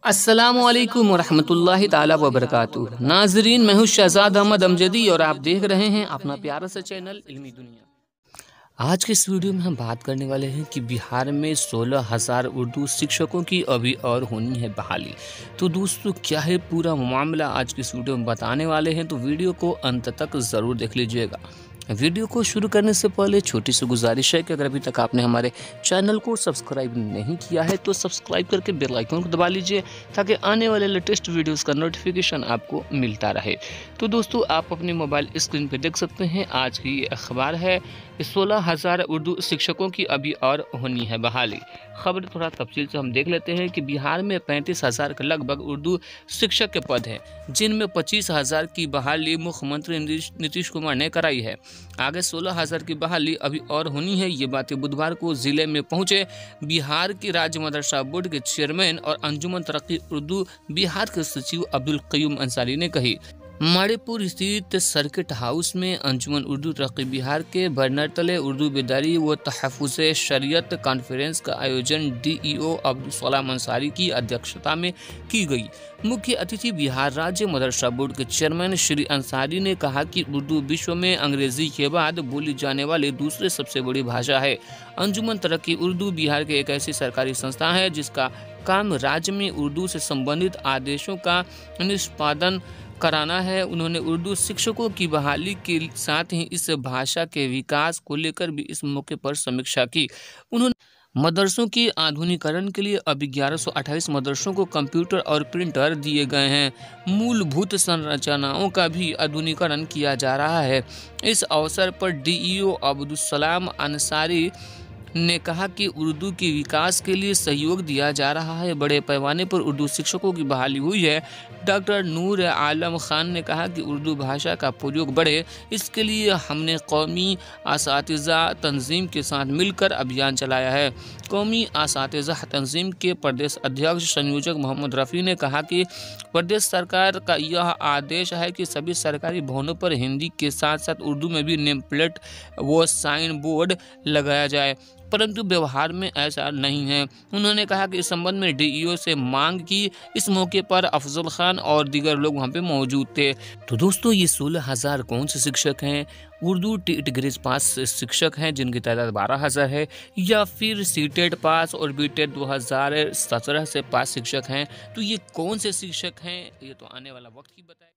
अस्सलामुअलैकुम वरहमतुल्लाहि ताला वबरकातुहू। नाजरीन, मैं हूँ शहजाद अहमद अमजदी और आप देख रहे हैं अपना प्यारा सा चैनल इल्मी दुनिया। आज के इस वीडियो में हम बात करने वाले हैं कि बिहार में 16,000 उर्दू शिक्षकों की अभी और होनी है बहाली। तो दोस्तों, क्या है पूरा मामला आज की इस वीडियो में बताने वाले हैं, तो वीडियो को अंत तक ज़रूर देख लीजिएगा। वीडियो को शुरू करने से पहले छोटी सी गुजारिश है कि अगर अभी तक आपने हमारे चैनल को सब्सक्राइब नहीं किया है तो सब्सक्राइब करके बेल आइकन को दबा लीजिए ताकि आने वाले लेटेस्ट वीडियोस का नोटिफिकेशन आपको मिलता रहे। तो दोस्तों, आप अपने मोबाइल स्क्रीन पर देख सकते हैं आज की ये अखबार है, 16,000 उर्दू शिक्षकों की अभी और होनी है बहाली। खबर थोड़ा तफसील से हम देख लेते हैं कि बिहार में 35,000 के लगभग उर्दू शिक्षक के पद हैं, जिनमें 25,000 की बहाली मुख्यमंत्री नीतीश कुमार ने कराई है। आगे 16,000 की बहाली अभी और होनी है। ये बातें बुधवार को जिले में पहुंचे बिहार के राज्य मदरसा बोर्ड के चेयरमैन और अंजुमन तरक्की उर्दू बिहार के सचिव अब्दुल क़य्यूम अंसारी ने कही। मणिपुर स्थित सर्किट हाउस में अंजुमन उर्दू तरक्की बिहार के बैनर तले उर्दू बेदारी व तहफ़्फ़ुज़ शरीयत कॉन्फ्रेंस का आयोजन DEO अब्दुल सलाम अंसारी की अध्यक्षता में की गई। मुख्य अतिथि बिहार राज्य मदरसा बोर्ड के चेयरमैन श्री अंसारी ने कहा कि उर्दू विश्व में अंग्रेजी के बाद बोली जाने वाली दूसरी सबसे बड़ी भाषा है। अंजुमन तरक्की उर्दू बिहार की एक ऐसी सरकारी संस्था है जिसका काम राज्य में उर्दू से संबंधित आदेशों का निष्पादन कराना है। उन्होंने उर्दू शिक्षकों की बहाली के साथ ही इस भाषा के विकास को लेकर भी इस मौके पर समीक्षा की। उन्होंने मदरसों के आधुनिकीकरण के लिए अब 1128 मदरसों को कंप्यूटर और प्रिंटर दिए गए हैं। मूलभूत संरचनाओं का भी आधुनिकीकरण किया जा रहा है। इस अवसर पर DEO अब्दुल सलाम अंसारी ने कहा कि उर्दू के विकास के लिए सहयोग दिया जा रहा है। बड़े पैमाने पर उर्दू शिक्षकों की बहाली हुई है। डॉक्टर नूर आलम खान ने कहा कि उर्दू भाषा का प्रयोग बढ़े, इसके लिए हमने कौमी असातिज़ा तंजीम के साथ मिलकर अभियान चलाया है। कौमी असातिज़ा तंजीम के प्रदेश अध्यक्ष संयोजक मोहम्मद रफ़ी ने कहा कि प्रदेश सरकार का यह आदेश है कि सभी सरकारी भवनों पर हिंदी के साथ साथ उर्दू में भी नेम प्लेट व साइन बोर्ड लगाया जाए, परंतु व्यवहार में ऐसा नहीं है। उन्होंने कहा कि इस संबंध में DEO से मांग की। इस मौके पर अफजल खान और दीगर लोग वहां पे मौजूद थे। तो दोस्तों, ये 16,000 कौन से शिक्षक हैं? उर्दू टेट ग्रेड पास शिक्षक हैं जिनकी तादाद 12,000 है, या फिर CTET पास और BTET 2017 से पास शिक्षक हैं? तो ये कौन से शिक्षक हैं, ये तो आने वाला वक्त ही बताए।